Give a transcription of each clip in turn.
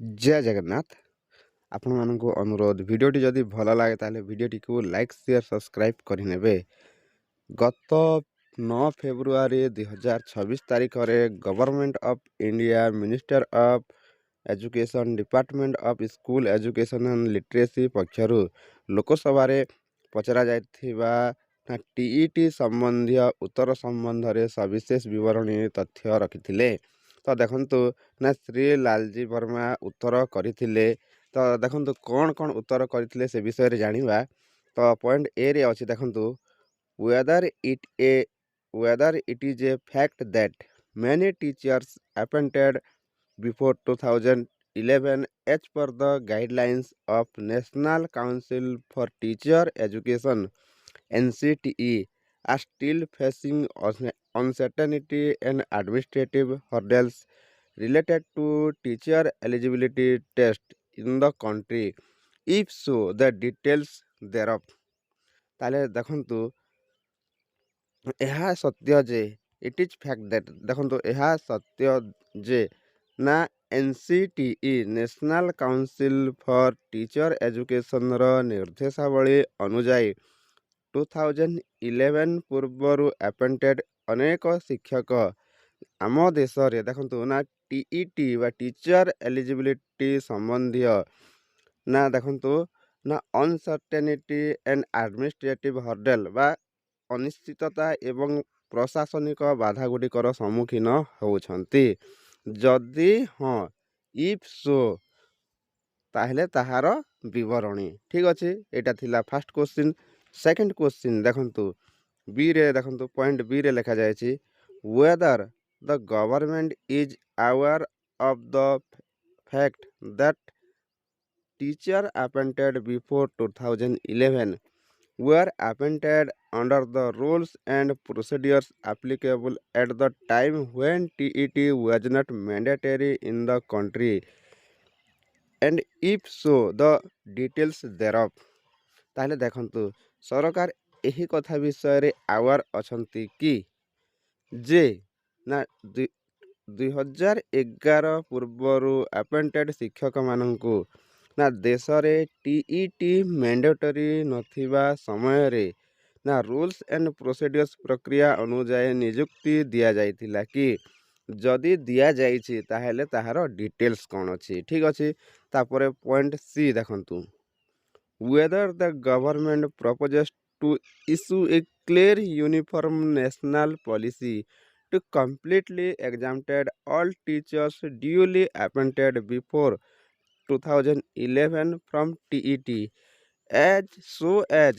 जय जगन्नाथ। आपण मानक अनुरोध भिडियोटी जदि भल लगे ताले भिडियोटी को लाइक शेयर सब्सक्राइब करिनेबे। गत 9 फेब्रुआरी 2026 तारीख रे government of India minister of education department of school education and literacy पक्षरु Lok Sabha रे पचरा जायथिबा टीईटी संबंधी उत्तर संबंध रे सविशेष विवरणी तथ्य रखिथिले। तो देखंतु ना श्री लालजी वर्मा उत्तर करथिले। तो देखंतु कौन कौन उत्तर करथिले से विषय रे जानिबा। तो पॉइंट ए रे अछि देखंतु whether it a whether it is a fact that many teachers appointed before 2011 as per the guidelines of National Council for Teacher Education NCTE are still facing uncertainty and administrative hurdles related to teacher eligibility test in the country. If so, the details thereof. ताले देखंतु ଏହା ସତ୍ୟ ଯେ it is fact that ଦେଖନ୍ତୁ ଏହା ସତ୍ୟ ଯେ ନା NCTE national council for teacher ଏଜୁକେସନ୍ର ନିର୍ଦ୍ଦେଶାବଳୀ ଅନୁଯାୟୀ 2011 ପୂର୍ବରୁ ଆପଏଣ୍ଟେଡ୍ ଅନେକ ଶିକ୍ଷକ ଆମ ଦେଶରେ ଦେଖନ୍ତୁ ନା TET ବା ଟିଚର୍ ଏଲିଜିବିଲିଟି ସମ୍ବନ୍ଧୀୟ ନା ଦେଖନ୍ତୁ ନା ଅନସର୍ଟେନିଟି ଆଣ୍ଡ ଆଡମିନିଷ୍ଟ୍ରେଟିଭ୍ ହର୍ଡେଲ୍ ବା ଅନିଶ୍ଚିତତା ଏବଂ ପ୍ରଶାସନିକ ବାଧା ଗୁଡ଼ିକର ସମ୍ମୁଖୀନ ହେଉଛନ୍ତି। ଯଦି ହଁ ଇଫ୍ ସୋ ତାହେଲେ ତାହାର ବିବରଣୀ ଠିକ୍ ଅଛି। ଏଇଟା ଥିଲା ଫାର୍ଷ୍ଟ କ୍ୱେଶ୍ଚିନ୍। ସେକେଣ୍ଡ କ୍ୱେଶ୍ଚିନ୍ ଦେଖନ୍ତୁ ବିରେ ଦେଖନ୍ତୁ ପଏଣ୍ଟ ବିରେ ଲେଖାଯାଇଛି whether the government is aware of the fact that teacher appointed before 2011 were appointed under the rules and procedures applicable at the time when TET was not mandatory in the country, and if so the details thereof। ताहले देखंतु सरकार एही कथा विषय रे आवार अछंती कि जे ना 2011 पूर्वरु अपॉइंटेड शिक्षक मानंकु ना देश रे TET मैंडेटरी नथिबा समय रे ना रूल्स एंड प्रोसीडियर्स प्रक्रिया अनुसार नियुक्ति दिया जाइथिला कि जदि दिया जाइछि ताहेले ताहार डिटेल्स कोन अछि ठीक अछि। तापरे पॉइंट सी देखंतु whether the government proposes to issue a clear uniform national policy to completely exempted all teachers duly appointed before 2011 from TET as so as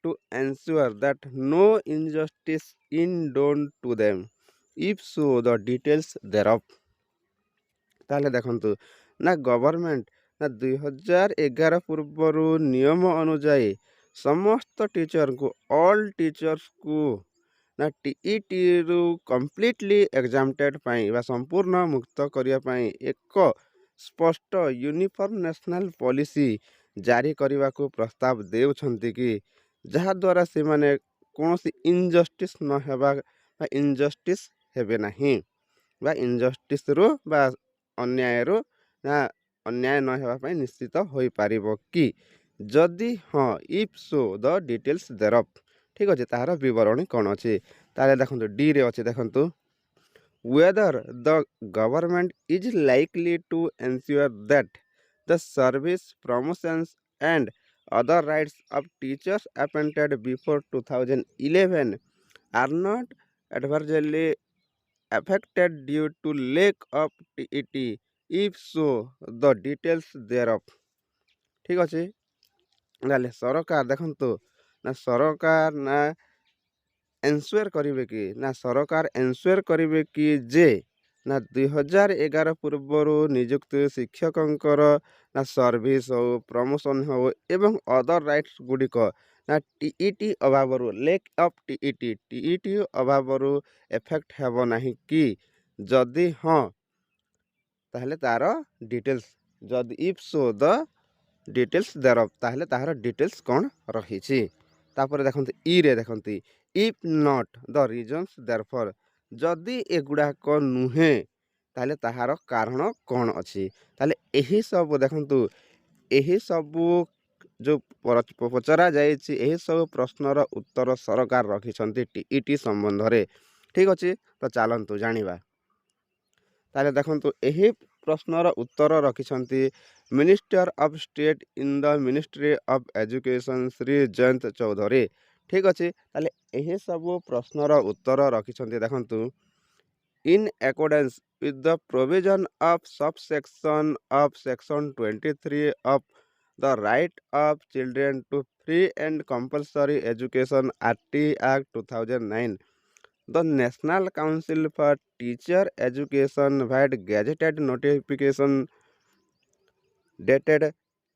to ensure that no injustice is done to them. If so, the details thereof। ताले देखंतु ना government ना 2011 पूर्वरु नियम अनुଯାୟୀ ସମସ୍ତ teacher को all teachers को ना TET रु कंप्लीटली एग्जाम्प्टेड पाई बा संपूर्ण मुक्त करिया पाई एक स्पष्ट यूनिफॉर्म नेशनल पॉलिसी जारी करने को प्रस्ताव देउछंती कि जहा द्वारा से माने कोनोसी इनजस्टिस न हेबा बा इनजस्टिस हेबे नाही बा इनजस्टिस रु बा अन्याय रु ना अन्याय न हेबा पाई निश्चित होई पारिबो कि जदि हाँ इफ सो द डिटेल्स देरअफ ठीक अच्छे तार विवरणी कौन अच्छे ताले देखंतु डी रे अच्छे देखंतु whether the government is likely to ensure that the service promotions and other rights of teachers appointed before 2011 are not adversely affected due to lack of TET, if so the details thereof ठीक अच्छे। नाले सरकार देखंतु ना सरकार ना ensure करिवे कि ना सरकार एनश्योर करिवे कि जे ना 2011 पूर्वरु नियुक्त शिक्षकंकर ना सर्विस हो प्रमोशन हो एवं अदर राइट्स गुडिक ना TET अभावरु लेक ऑफ TET अभावरु इफेक्ट हेबो नाही कि जदि हाँ ताहले तार डिटेल्स जदि if so the details thereof ताहले ताहार डिटेल्स कौन रही। तापर देखंतु ई रे देखंतु if not the reasons therefor जदि एगुड़ाक नुहे ତାହେଲେ ତାହାର କାରଣ କ'ଣ ଅଛି? ତାହେଲେ ଏହିସବୁ ଦେଖନ୍ତୁ, ଏହିସବୁ ଯେଉଁ ପଚରାଯାଇଛି, ଏହିସବୁ ପ୍ରଶ୍ନର ଉତ୍ତର ସରକାର ରଖିଛନ୍ତି TET ସମ୍ବନ୍ଧରେ। ଠିକ୍ ଅଛି, ତ ଚାଲନ୍ତୁ ଜାଣିବା। ତାହେଲେ ଦେଖନ୍ତୁ, ଏହି ପ୍ରଶ୍ନର ଉତ୍ତର ରଖିଛନ୍ତି minister of state in the ministry of education Shri Jayant Chaudhary. ଠିକ୍ ଅଛି, ତାହେଲେ ଏହିସବୁ ପ୍ରଶ୍ନର ଉତ୍ତର ରଖିଛନ୍ତି। ଦେଖନ୍ତୁ, in accordance with the provision of subsection of section 23 of the Right of Children to Free and Compulsory Education RT Act 2009, the National Council for Teacher Education via gazetted notification dated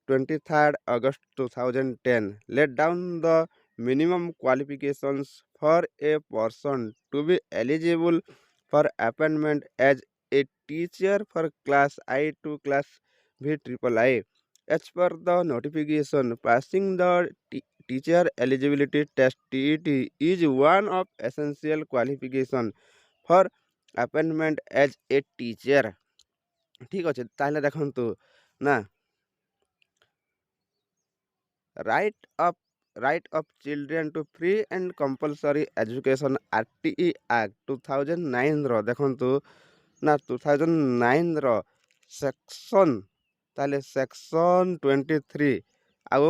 23rd August 2010 laid down the minimum qualifications for a person to be eligible for appointment as a teacher for class I to class VIII. As per the notification, passing the teacher eligibility test TET is one of essential qualification for appointment as a teacher। ঠিক ଅଛି, ତାହେଲେ ଦେଖନ୍ତୁ ନା, right of children to free and compulsory education RTE act 2009ର ଦେଖନ୍ତୁ ନା, 2009ର section, ତାହେଲେ section 23 ଆଉ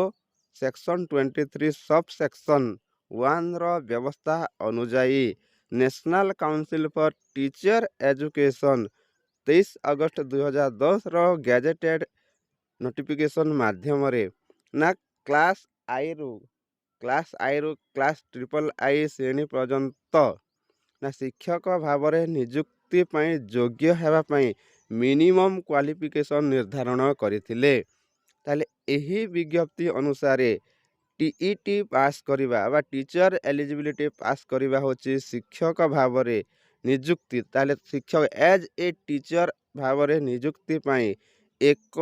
ସେକ୍ସନ୍ 23 ସବ୍ ସେକ୍ସନ୍ 1ର ବ୍ୟବସ୍ଥା ଅନୁଯାୟୀ national council for teacher education 23 ଅଗଷ୍ଟ 2010ର ଗ୍ୟାଜେଟେଡ୍ ନୋଟିଫିକେସନ୍ ମାଧ୍ୟମରେ ନା କ୍ଲାସ୍ ଆଇରୁ କ୍ଲାସ୍ III ଶ୍ରେଣୀ ପର୍ଯ୍ୟନ୍ତ ନା ଶିକ୍ଷକ ଭାବରେ ନିଯୁକ୍ତି ପାଇଁ ଯୋଗ୍ୟ ହେବା ପାଇଁ ମିନିମମ୍ କ୍ୱାଲିଫିକେସନ୍ ନିର୍ଦ୍ଧାରଣ କରିଥିଲେ। ତାହେଲେ ଏହି ବିଜ୍ଞପ୍ତି ଅନୁସାରେ TET ପାସ୍ କରିବା ବା ଟିଚର୍ ଏଲିଜିବିଲିଟି ପାସ୍ କରିବା ହେଉଛି ଶିକ୍ଷକ ଭାବରେ ନିଯୁକ୍ତି, ତାହେଲେ ଶିକ୍ଷକ ଏଜ୍ ଏ ଟିଚର୍ ଭାବରେ ନିଯୁକ୍ତି ପାଇଁ ଏକ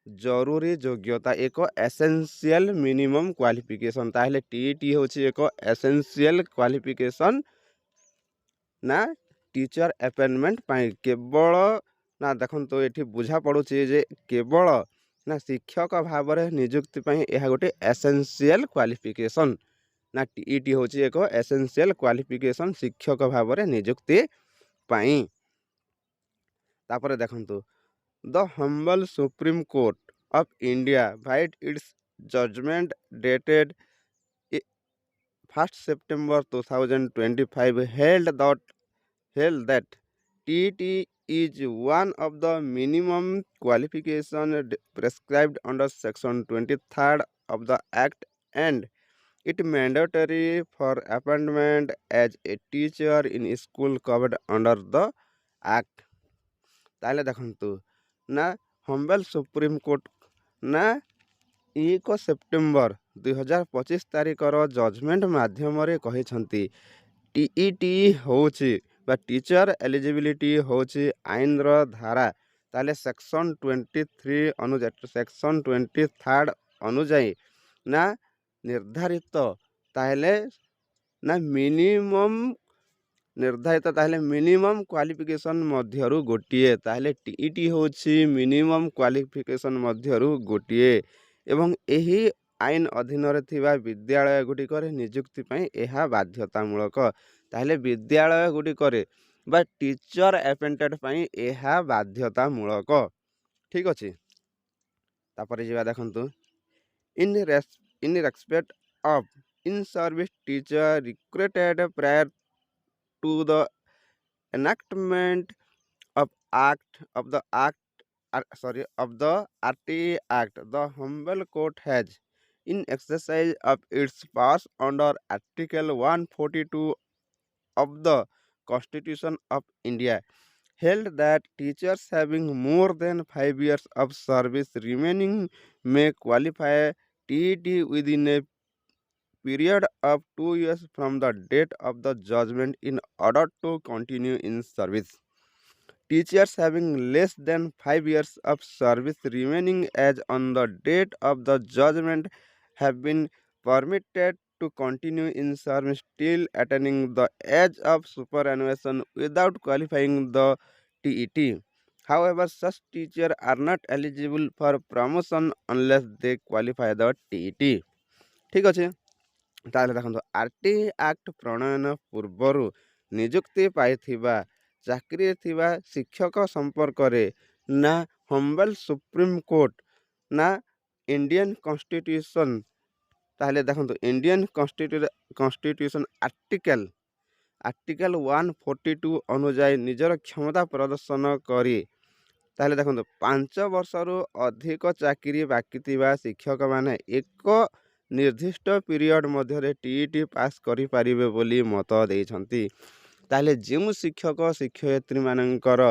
ଜରୁରୀ ଯୋଗ୍ୟତା, ଏକ ଏସେନ୍ସିଆଲ୍ ମିନିମମ୍ କ୍ୱାଲିଫିକେସନ୍। ତାହେଲେ TET ହେଉଛି ଏକ ଏସେନ୍ସିଆଲ୍ କ୍ୱାଲିଫିକେସନ୍ ନା ଟିଚର୍ ଆପଏଣ୍ଟମେଣ୍ଟ ପାଇଁ। କେବଳ ନା ଦେଖନ୍ତୁ, ଏଠି ବୁଝା ପଡ଼ୁଛି ଯେ କେବଳ ନା ଶିକ୍ଷକ ଭାବରେ ନିଯୁକ୍ତି ପାଇଁ ଏହା ଗୋଟେ ଏସେନ୍ସିଆଲ୍ କ୍ୱାଲିଫିକେସନ୍। ନା TET ହେଉଛି ଏକ ଏସେନ୍ସିଆଲ୍ କ୍ୱାଲିଫିକେସନ୍ ଶିକ୍ଷକ ଭାବରେ ନିଯୁକ୍ତି ପାଇଁ। ତାପରେ ଦେଖନ୍ତୁ, the humble supreme court of India vide its judgement dated 1st September 2025 held that TET is one of the minimum qualifications prescribed under section 23rd of the act and it mandatory for appointment as a teacher in school covered under the act। ତାହେଲେ ଦେଖନ୍ତୁ ନା, ହମ୍ବେଲ୍ supreme court ନା 1 September 2025 ତାରିଖର judgement ମାଧ୍ୟମରେ କହିଛନ୍ତି TET ହେଉଛି ବା teacher eligibility ହେଉଛି ଆଇନର ଧାରା, ତାହେଲେ ସେକ୍ସନ୍ 23 ଅନୁଯାୟୀ, ସେକ୍ସନ୍ 23rd ଅନୁଯାୟୀ ନା ନିର୍ଦ୍ଧାରିତ, ତାହେଲେ ନା ମିନିମମ୍ ନିର୍ଦ୍ଧାରିତ, ତାହେଲେ ମିନିମମ୍ କ୍ୱାଲିଫିକେସନ୍ ମଧ୍ୟରୁ ଗୋଟିଏ। ତାହେଲେ TET ହେଉଛି ମିନିମମ୍ କ୍ୱାଲିଫିକେସନ୍ ମଧ୍ୟରୁ ଗୋଟିଏ ଏବଂ ଏହି ଆଇନ ଅଧୀନରେ ଥିବା ବିଦ୍ୟାଳୟ ଗୁଡ଼ିକରେ ନିଯୁକ୍ତି ପାଇଁ ଏହା ବାଧ୍ୟତାମୂଳକ। ତାହେଲେ ବିଦ୍ୟାଳୟ ଗୁଡ଼ିକରେ ବା ଟିଚର୍ ଆପଏଣ୍ଟେଡ୍ ପାଇଁ ଏହା ବାଧ୍ୟତାମୂଳକ। ଠିକ୍ ଅଛି, ତାପରେ ଯିବା ଦେଖନ୍ତୁ, in respect of in service teacher recruited prior to the enactment of the RTE Act, the Humble Court has, in exercise of its powers under Article 142 of the Constitution of India, held that teachers having more than 5 years of service remaining may qualify TET within a period of 2 years from the date of the judgment in order to continue in service. Teachers having less than 5 years of service remaining as on the date of the judgment have been permitted to continue in service till attaining the age of superannuation without qualifying the TET. However, such teachers are not eligible for promotion unless they qualify the TET. ଠିକ୍ ଅଛି। ତାହେଲେ ଦେଖନ୍ତୁ RT act ପ୍ରଣୟନ ପୂର୍ବରୁ ନିଯୁକ୍ତି ପାଇଥିବା ଚାକିରିରେ ଥିବା ଶିକ୍ଷକ ସମ୍ପର୍କରେ ନା ହମ୍ବଲ୍ ସୁପ୍ରିମକୋର୍ଟ ନା ଇଣ୍ଡିଆନ୍ କନଷ୍ଟିଟ୍ୟୁସନ୍, ତାହେଲେ ଦେଖନ୍ତୁ ଇଣ୍ଡିଆନ୍ କନଷ୍ଟିଟ୍ୟୁସନ୍ ଆର୍ଟିକଲ 142 ଅନୁଯାୟୀ ନିଜର କ୍ଷମତା ପ୍ରଦର୍ଶନ କରି, ତାହେଲେ ଦେଖନ୍ତୁ 5 ବର୍ଷରୁ ଅଧିକ ଚାକିରି ବାକି ଥିବା ଶିକ୍ଷକମାନେ ଏକ ନିର୍ଦ୍ଦିଷ୍ଟ ପିରିୟଡ଼ ମଧ୍ୟରେ TET ପାସ୍ କରିପାରିବେ ବୋଲି ମତ ଦେଇଛନ୍ତି। ତାହେଲେ ଯେଉଁ ଶିକ୍ଷକ ଶିକ୍ଷୟିତ୍ରୀମାନଙ୍କର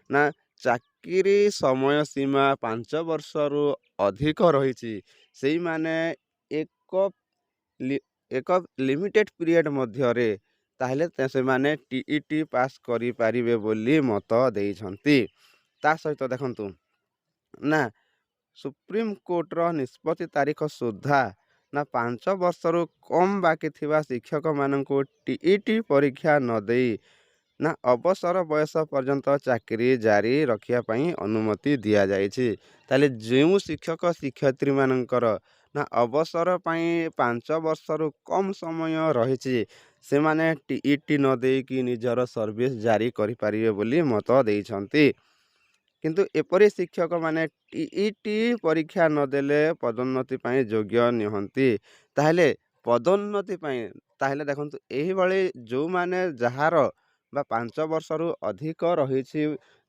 ନା ଚାକିରି ସମୟ ସୀମା 5 ବର୍ଷରୁ ଅଧିକ ରହିଛି, ସେଇମାନେ ଏକ ଲିମିଟେଡ଼ ପିରିୟଡ଼ ମଧ୍ୟରେ ତାହେଲେ ସେମାନେ TET ପାସ୍ କରିପାରିବେ ବୋଲି ମତ ଦେଇଛନ୍ତି। ତା ସହିତ ଦେଖନ୍ତୁ ନା ସୁପ୍ରିମକୋର୍ଟର ନିଷ୍ପତ୍ତି ତାରିଖ ସୁଦ୍ଧା ନା 5 ବର୍ଷରୁ କମ୍ ବାକି ଥିବା ଶିକ୍ଷକମାନଙ୍କୁ TET ପରୀକ୍ଷା ନ ଦେଇ ନା ଅବସର ବୟସ ପର୍ଯ୍ୟନ୍ତ ଚାକିରି ଜାରି ରଖିବା ପାଇଁ ଅନୁମତି ଦିଆଯାଇଛି। ତାହେଲେ ଯେଉଁ ଶିକ୍ଷକ ଶିକ୍ଷୟିତ୍ରୀମାନଙ୍କର ନା ଅବସର ପାଇଁ 5 ବର୍ଷରୁ କମ୍ ସମୟ ରହିଛି, ସେମାନେ TET ନ ଦେଇକି ନିଜର ସର୍ଭିସ୍ ଜାରି କରିପାରିବେ ବୋଲି ମତ ଦେଇଛନ୍ତି। କିନ୍ତୁ ଏପରି ଶିକ୍ଷକମାନେ TET ପରୀକ୍ଷା ନଦେଲେ ପଦୋନ୍ନତି ପାଇଁ ଯୋଗ୍ୟ ନୁହନ୍ତି। ତାହେଲେ ପଦୋନ୍ନତି ପାଇଁ ତାହେଲେ ଦେଖନ୍ତୁ ଏହିଭଳି ଯେଉଁମାନେ ଯାହାର ବା 5 ବର୍ଷରୁ ଅଧିକ ରହିଛି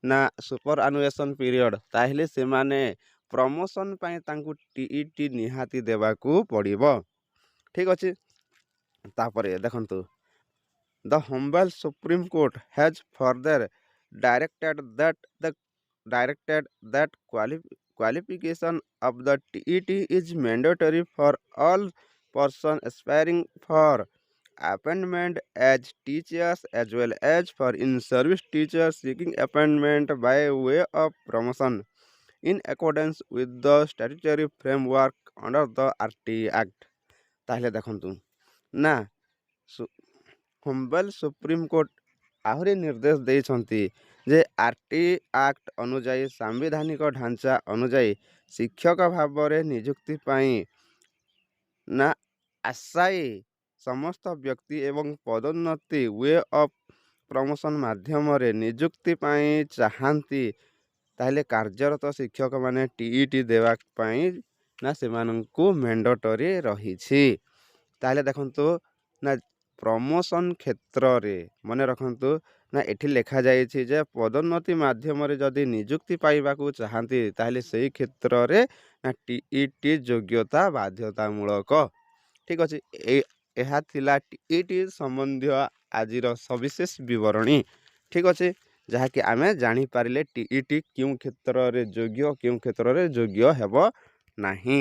ନା ସୁପର ଆନୁଏସନ୍ ପିରିୟଡ଼, ତାହେଲେ ସେମାନେ ପ୍ରମୋସନ୍ ପାଇଁ ତାଙ୍କୁ TET ନିହାତି ଦେବାକୁ ପଡ଼ିବ। ଠିକ୍ ଅଛି। ତାପରେ ଦେଖନ୍ତୁ The Humble Supreme Court has further directed that qualification of the TET is mandatory for all persons aspiring for appointment as teachers as well as for in-service teachers seeking appointment by way of promotion in accordance with the statutory framework under the RT Act. ତାହେଲେ ଦେଖନ୍ତୁ ନା ହମ୍ବଲ୍ supreme court ଆହୁରି ନିର୍ଦ୍ଦେଶ ଦେଇଛନ୍ତି ଯେ RT act ଅନୁଯାୟୀ ସାମ୍ବିଧାନିକ ଢାଞ୍ଚା ଅନୁଯାୟୀ ଶିକ୍ଷକ ଭାବରେ ନିଯୁକ୍ତି ପାଇଁ ନା ଆଶାୟୀ ସମସ୍ତ ବ୍ୟକ୍ତି ଏବଂ ପଦୋନ୍ନତି ୱେ ଅଫ୍ ପ୍ରମୋସନ୍ ମାଧ୍ୟମରେ ନିଯୁକ୍ତି ପାଇଁ ଚାହାନ୍ତି, ତାହେଲେ କାର୍ଯ୍ୟରତ ଶିକ୍ଷକମାନେ TET ଦେବା ପାଇଁ ନା ସେମାନଙ୍କୁ ମ୍ୟାଣ୍ଡେଟୋରି ରହିଛି। ତାହେଲେ ଦେଖନ୍ତୁ ନା ପ୍ରମୋସନ୍ କ୍ଷେତ୍ରରେ ମନେ ରଖନ୍ତୁ ନା ଏଠି ଲେଖାଯାଇଛି ଯେ ପଦୋନ୍ନତି ମାଧ୍ୟମରେ ଯଦି ନିଯୁକ୍ତି ପାଇବାକୁ ଚାହାନ୍ତି, ତାହେଲେ ସେହି କ୍ଷେତ୍ରରେ ନା TET ଯୋଗ୍ୟତା ବାଧ୍ୟତାମୂଳକ। ଠିକ୍ ଅଛି। ଏହା ଥିଲା TET ସମ୍ବନ୍ଧୀୟ ଆଜିର ସବିଶେଷ ବିବରଣୀ। ଠିକ୍ ଅଛି, ଯାହାକି ଆମେ ଜାଣିପାରିଲେ TET କେଉଁ କ୍ଷେତ୍ରରେ ଯୋଗ୍ୟ କେଉଁ କ୍ଷେତ୍ରରେ ଯୋଗ୍ୟ ହେବ ନାହିଁ।